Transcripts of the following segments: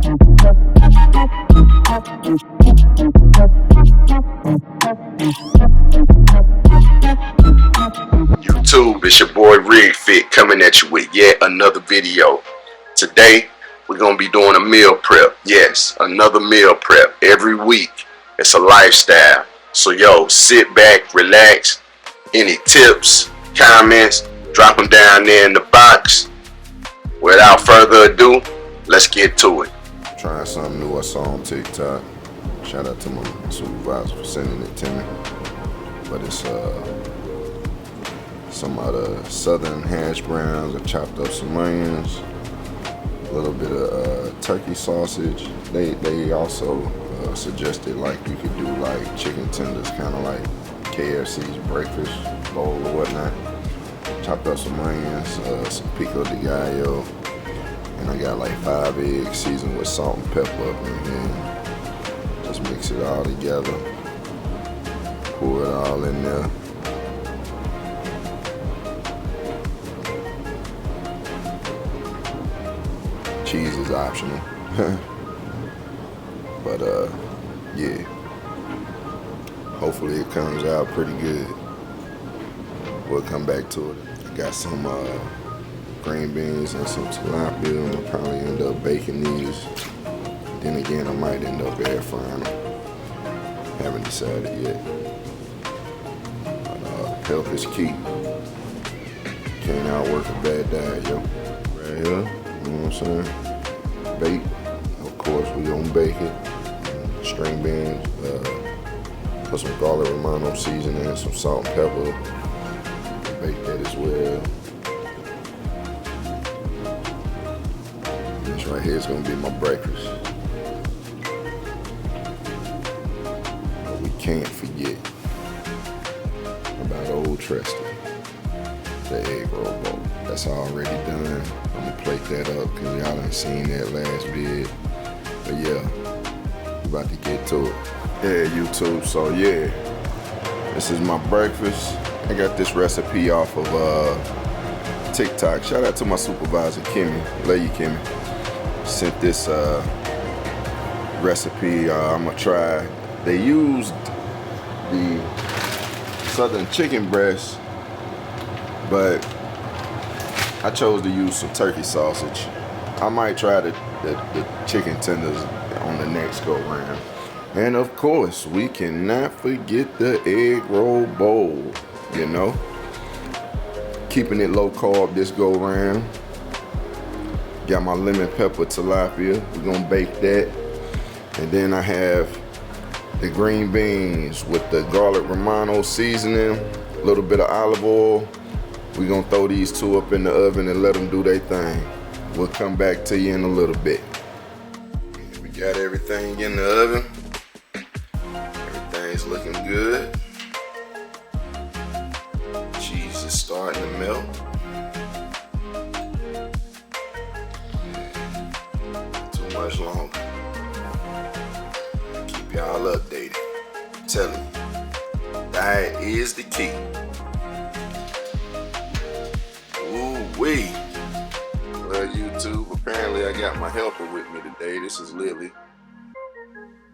YouTube, it's your boy Rig Fit coming at you with yet another video. Today, we're going to be doing a meal prep. Yes, another meal prep every week. It's a lifestyle. So yo, sit back, relax. Any tips, comments, drop them down there in the box. Without further ado, let's get to it. Trying something new I saw on TikTok. Shout out to my supervisor for sending it to me. But it's some of the southern hash browns. I chopped up some onions, a little bit of turkey sausage. They also suggested like you could do like chicken tenders, kind of like KFC's breakfast bowl or whatnot. Chopped up some onions, some pico de gallo, and I got like 5 eggs seasoned with salt and pepper up in here. Just mix it all together, pour it all in there. Cheese is optional. But yeah, hopefully it comes out pretty good. We'll come back to it. I got some green beans and some tilapia. I'll probably end up baking these. Then again, I might end up air frying them. Haven't decided yet. But health is key. Can't outwork a bad diet, yo. Right here, you know what I'm saying? Bake. Of course, we gonna bake it. String beans, put some garlic romano seasoning, some salt and pepper. Bake that as well. This right here is gonna be my breakfast. But we can't forget about old Trusty, the egg roll bowl. That's already done. I'm gonna plate that up because y'all done seen that last vid. But yeah, we about to get to it. Yeah, YouTube, so yeah, this is my breakfast. I got this recipe off of TikTok. Shout out to my supervisor, Kimmy. Love you, Kimmy. Sent this recipe. I'm gonna try. They used the southern chicken breast, but I chose to use some turkey sausage. I might try the chicken tenders on the next go round. And of course, we cannot forget the egg roll bowl, you know. Keeping it low carb this go round. Got my lemon pepper tilapia. We're gonna bake that. And then I have the green beans with the garlic romano seasoning, a little bit of olive oil. We're gonna throw these two up in the oven and let them do their thing. We'll come back to you in a little bit. We got everything in the oven. Everything's looking good. Cheese is starting to melt. Too much longer. Keep y'all updated. I'm telling you, diet is the key. Ooh-wee. Well, YouTube, apparently I got my helper with me today. This is Lily.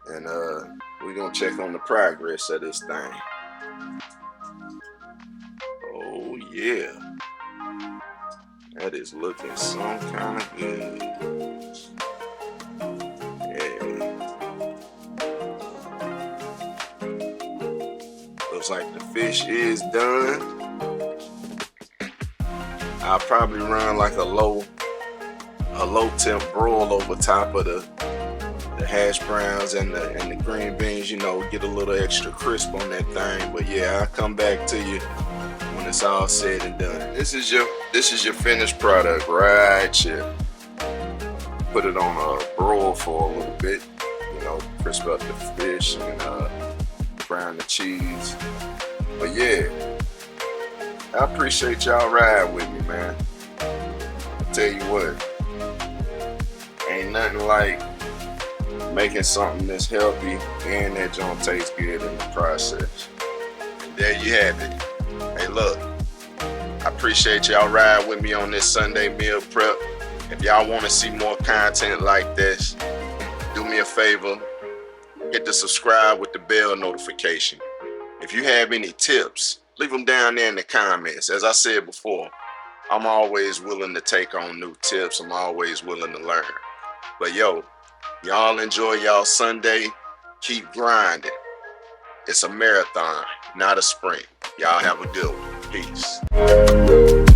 And we're gonna check on the progress of this thing. Oh yeah. That is looking some kind of good. Yeah. Looks like the fish is done. I'll probably run like a low temp broil over top of the hash browns and the green beans, you know, get a little extra crisp on that thing. But yeah, I'll come back to you when it's all said and done. This is your finished product right here. Put it on a broil for a little bit, you know, crisp up the fish and brown the cheese. But yeah, I appreciate y'all riding with me, man. I tell you what, ain't nothing like making something that's healthy and that don't taste good in the process. And there you have it. Hey, look, I appreciate y'all riding with me on this Sunday meal prep. If y'all want to see more content like this, do me a favor, hit the subscribe with the bell notification. If you have any tips, leave them down there in the comments. As I said before, I'm always willing to take on new tips. I'm always willing to learn. But yo, y'all enjoy y'all Sunday. Keep grinding. It's a marathon, not a sprint. Y'all have a good one. Peace.